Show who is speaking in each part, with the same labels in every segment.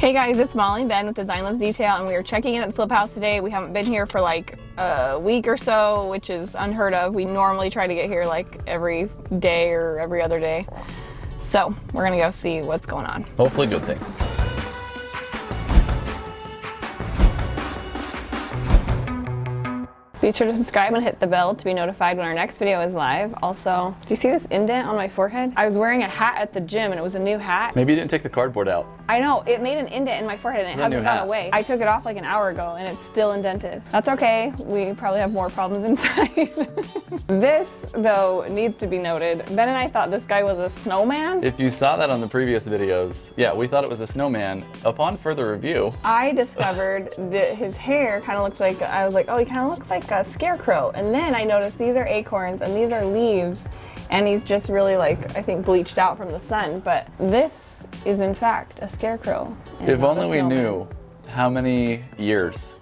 Speaker 1: Hey guys, it's Mollie and Ben with Design Loves Detail, and we are checking in at the Flip House today. We haven't been here for like a week or so, which is unheard of. We normally try to get here like every day or every other day. So we're gonna go see what's going on.
Speaker 2: Hopefully good things.
Speaker 1: Be sure to subscribe and hit the bell to be notified when our next video is live. Also, do you see this indent on my forehead? I was wearing a hat at the gym and it was a new hat.
Speaker 2: Maybe you didn't take the cardboard out.
Speaker 1: I know, it made an indent in my forehead and it hasn't gone away. I took it off like an hour ago and it's still indented. That's okay, we probably have more problems inside. This, though, needs to be noted. Ben and I thought this guy was a snowman.
Speaker 2: If you saw that on the previous videos, yeah, we thought it was a snowman. Upon further review,
Speaker 1: I discovered that his hair kind of looked like, I was like, oh, he kind of looks like a scarecrow. And then I noticed these are acorns and these are leaves. And he's just really like, I think, bleached out from the sun. But this is in fact a scarecrow.
Speaker 2: If only we knew how many years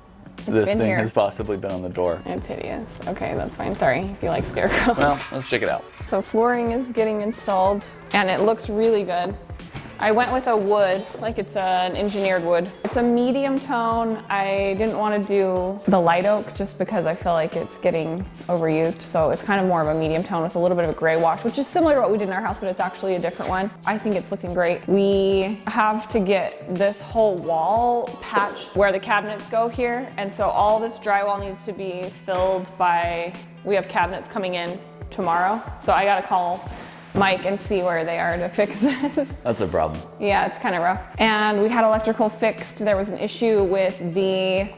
Speaker 2: this thing has possibly been on the door.
Speaker 1: It's hideous. Okay, that's fine. Sorry if you like scarecrows.
Speaker 2: Well, let's check it out.
Speaker 1: So flooring is getting installed and it looks really good. I went with a wood, like it's an engineered wood. It's a medium tone. I didn't want to do the light oak just because I feel like it's getting overused. So it's kind of more of a medium tone with a little bit of a gray wash, which is similar to what we did in our house, but it's actually a different one. I think it's looking great. We have to get this whole wall patched where the cabinets go here. And so all this drywall needs to be filled by, we have cabinets coming in tomorrow. So I gotta call Mike and see where they are to fix this.
Speaker 2: That's a problem.
Speaker 1: Yeah, it's kind of rough. And we had electrical fixed. There was an issue with the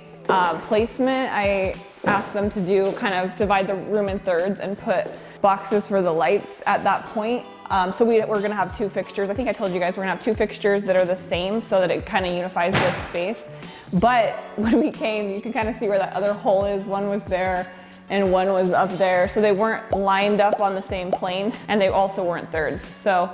Speaker 1: placement. I asked them to do kind of divide the room in thirds and put boxes for the lights at that point. So we're gonna have two fixtures. I think I told you guys we're gonna have two fixtures that are the same so that it kind of unifies this space. But when we came, you can kind of see where that other hole is. One was there and one was up there. So they weren't lined up on the same plane and they also weren't thirds. So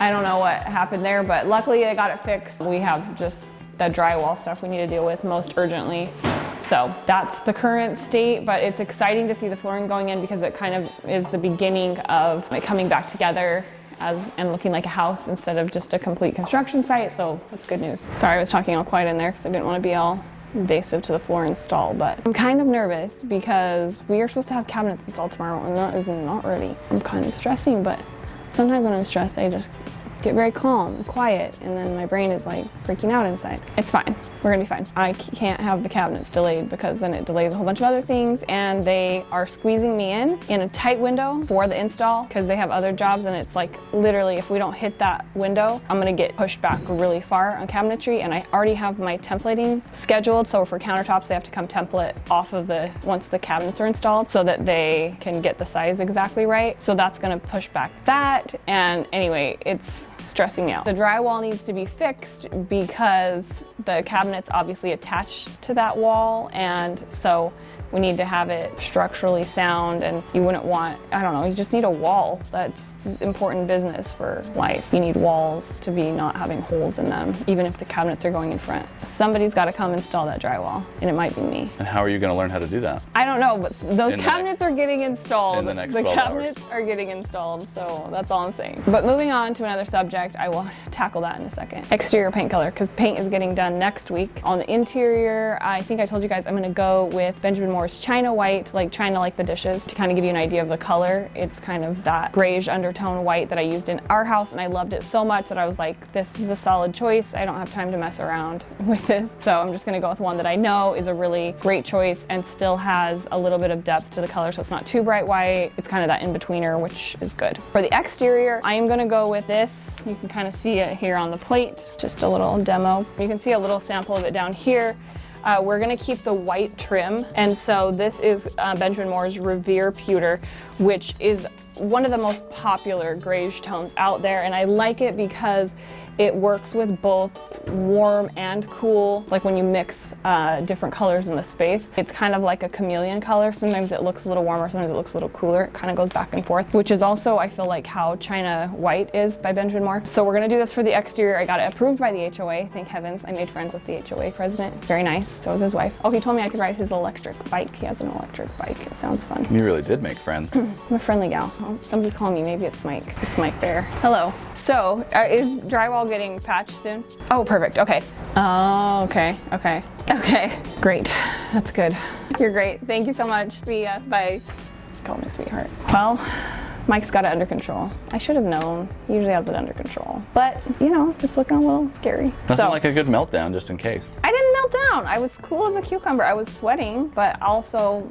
Speaker 1: I don't know what happened there, but luckily I got it fixed. We have just the drywall stuff we need to deal with most urgently. So that's the current state, but it's exciting to see the flooring going in because it kind of is the beginning of it coming back together and looking like a house instead of just a complete construction site. So that's good news. Sorry, I was talking all quiet in there because I didn't want to be all invasive to the floor install, but I'm kind of nervous because we are supposed to have cabinets installed tomorrow and that is not ready. I'm kind of stressing, but sometimes when I'm stressed, I just get very calm and quiet and then my brain is like freaking out inside. It's fine. We're gonna be fine. I can't have the cabinets delayed because then it delays a whole bunch of other things and they are squeezing me in a tight window for the install because they have other jobs and it's like literally if we don't hit that window, I'm gonna get pushed back really far on cabinetry and I already have my templating scheduled. So for countertops, they have to come template off of once the cabinets are installed so that they can get the size exactly right. So that's gonna push back that. And anyway, it's stressing me out. The drywall needs to be fixed because the cabinets obviously attached to that wall, and so we need to have it structurally sound, and you wouldn't want, I don't know, you just need a wall. That's important business for life. You need walls to be not having holes in them, even if the cabinets are going in front. Somebody's got to come install that drywall, and it might be me.
Speaker 2: And how are you going to learn how to do that?
Speaker 1: I don't know, but those cabinets are getting installed.
Speaker 2: In the next 12 hours.
Speaker 1: The cabinets are getting installed, so that's all I'm saying. But moving on to another subject, I will tackle that in a second. Exterior paint color, because paint is getting done next week. On the interior, I think I told you guys I'm going to go with Benjamin Moore's China White, like China like the dishes, to kind of give you an idea of the color. It's kind of that grayish undertone white that I used in our house, and I loved it so much that I was like, this is a solid choice. I don't have time to mess around with this. So I'm just gonna go with one that I know is a really great choice and still has a little bit of depth to the color, so it's not too bright white. It's kind of that in-betweener, which is good. For the exterior, I am gonna go with this. You can kind of see it here on the plate, just a little demo. You can see a little sample of it down here. We're gonna keep the white trim, and so this is Benjamin Moore's Revere Pewter, which is one of the most popular grayish tones out there, and I like it because it works with both warm and cool. It's like when you mix different colors in the space, it's kind of like a chameleon color. Sometimes it looks a little warmer, sometimes it looks a little cooler. It kind of goes back and forth, which is also, I feel like, how China White is by Benjamin Moore. So we're gonna do this for the exterior. I got it approved by the HOA, thank heavens. I made friends with the HOA president. Very nice, so was his wife. Oh, he told me I could ride his electric bike. He has an electric bike, it sounds fun.
Speaker 2: You really did make friends.
Speaker 1: I'm a friendly gal. Oh, somebody's calling me, maybe it's Mike. It's Mike Bear. Hello. So is drywall getting patched soon? Oh, perfect. Okay. Oh, okay. Okay. Okay. Great. That's good. You're great. Thank you so much. See ya. Bye. Call me sweetheart. Well, Mike's got it under control. I should have known. He usually has it under control. But, you know, it's looking a little scary.
Speaker 2: Nothing like a good meltdown, just in case.
Speaker 1: I didn't melt down. I was cool as a cucumber. I was sweating, but also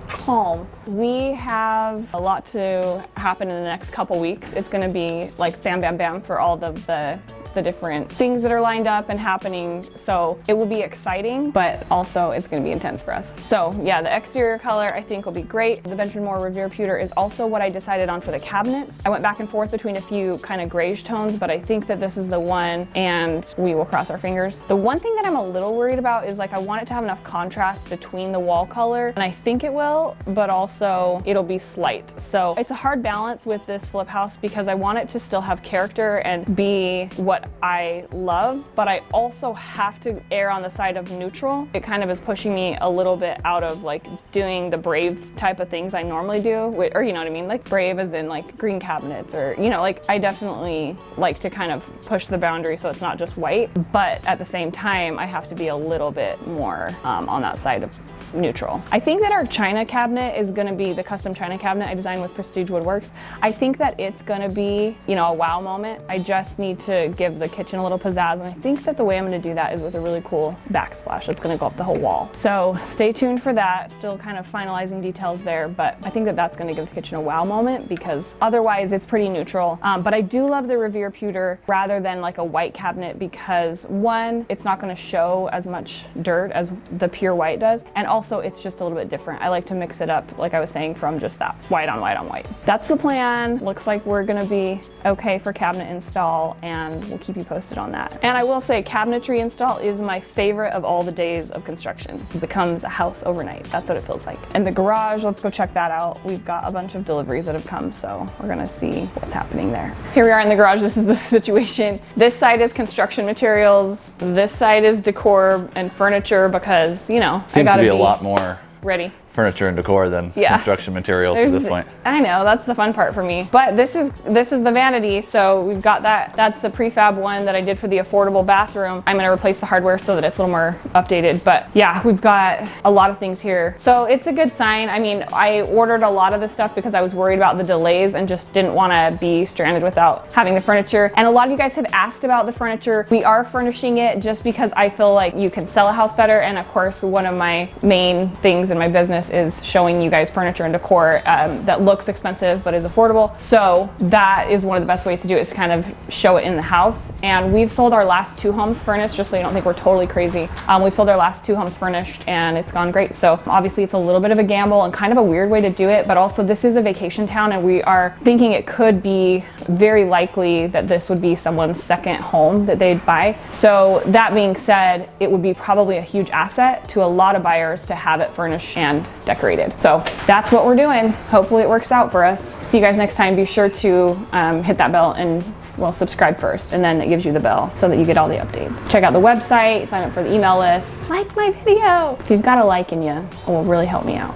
Speaker 1: calm. We have a lot to happen in the next couple weeks. It's gonna be like bam, bam, bam for all the different things that are lined up and happening. So it will be exciting, but also it's gonna be intense for us. So yeah, the exterior color I think will be great. The Benjamin Moore Revere pewter is also what I decided on for the cabinets. I went back and forth between a few kind of grayish tones, but I think that this is the one and we will cross our fingers. The one thing that I'm a little worried about is like I want it to have enough contrast between the wall color, and I think it will, but also it'll be slight. So it's a hard balance with this flip house because I want it to still have character and be what I love, but I also have to err on the side of neutral. It kind of is pushing me a little bit out of like doing the brave type of things I normally do, or you know what I mean? Like brave as in like green cabinets, or you know, like I definitely like to kind of push the boundary so it's not just white, but at the same time I have to be a little bit more on that side of neutral. I think that our china cabinet is going to be the custom china cabinet I designed with Prestige Woodworks. I think that it's going to be, you know, a wow moment. I just need to give the kitchen a little pizzazz, and I think that the way I'm going to do that is with a really cool backsplash that's going to go up the whole wall. So stay tuned for that. Still kind of finalizing details there, but I think that that's going to give the kitchen a wow moment because otherwise it's pretty neutral. But I do love the Revere pewter rather than like a white cabinet because one, it's not going to show as much dirt as the pure white does, and also it's just a little bit different. I like to mix it up, like I was saying, from just that white on white on white. That's the plan. Looks like we're gonna be okay for cabinet install, and we'll keep you posted on that. And I will say cabinetry install is my favorite of all the days of construction. It becomes a house overnight. That's what it feels like. And the garage, let's go check that out. We've got a bunch of deliveries that have come, so we're gonna see what's happening there. Here we are in the garage. This is the situation. This side is construction materials. This side is decor and furniture because, you know,
Speaker 2: seems to be a lot more
Speaker 1: ready.
Speaker 2: Furniture and decor than construction materials at this point.
Speaker 1: I know, that's the fun part for me. But this is the vanity, so we've got that. That's the prefab one that I did for the affordable bathroom. I'm gonna replace the hardware so that it's a little more updated. But yeah, we've got a lot of things here. So it's a good sign. I mean, I ordered a lot of this stuff because I was worried about the delays and just didn't wanna be stranded without having the furniture. And a lot of you guys have asked about the furniture. We are furnishing it just because I feel like you can sell a house better. And of course, one of my main things in my business is showing you guys furniture and decor that looks expensive but is affordable. So that is one of the best ways to do it, is to kind of show it in the house. And we've sold our last 2 homes furnished, just so you don't think we're totally crazy. We've sold our last 2 homes furnished and it's gone great. So obviously it's a little bit of a gamble and kind of a weird way to do it, but also this is a vacation town and we are thinking it could be very likely that this would be someone's second home that they'd buy. So that being said, it would be probably a huge asset to a lot of buyers to have it furnished and decorated. So that's what we're doing. Hopefully it works out for us. See you guys next time. Be sure to hit that bell and, well, subscribe first, and then it gives you the bell so that you get all the updates. Check out the website, sign up for the email list, like my video. If you've got a like in you, it will really help me out.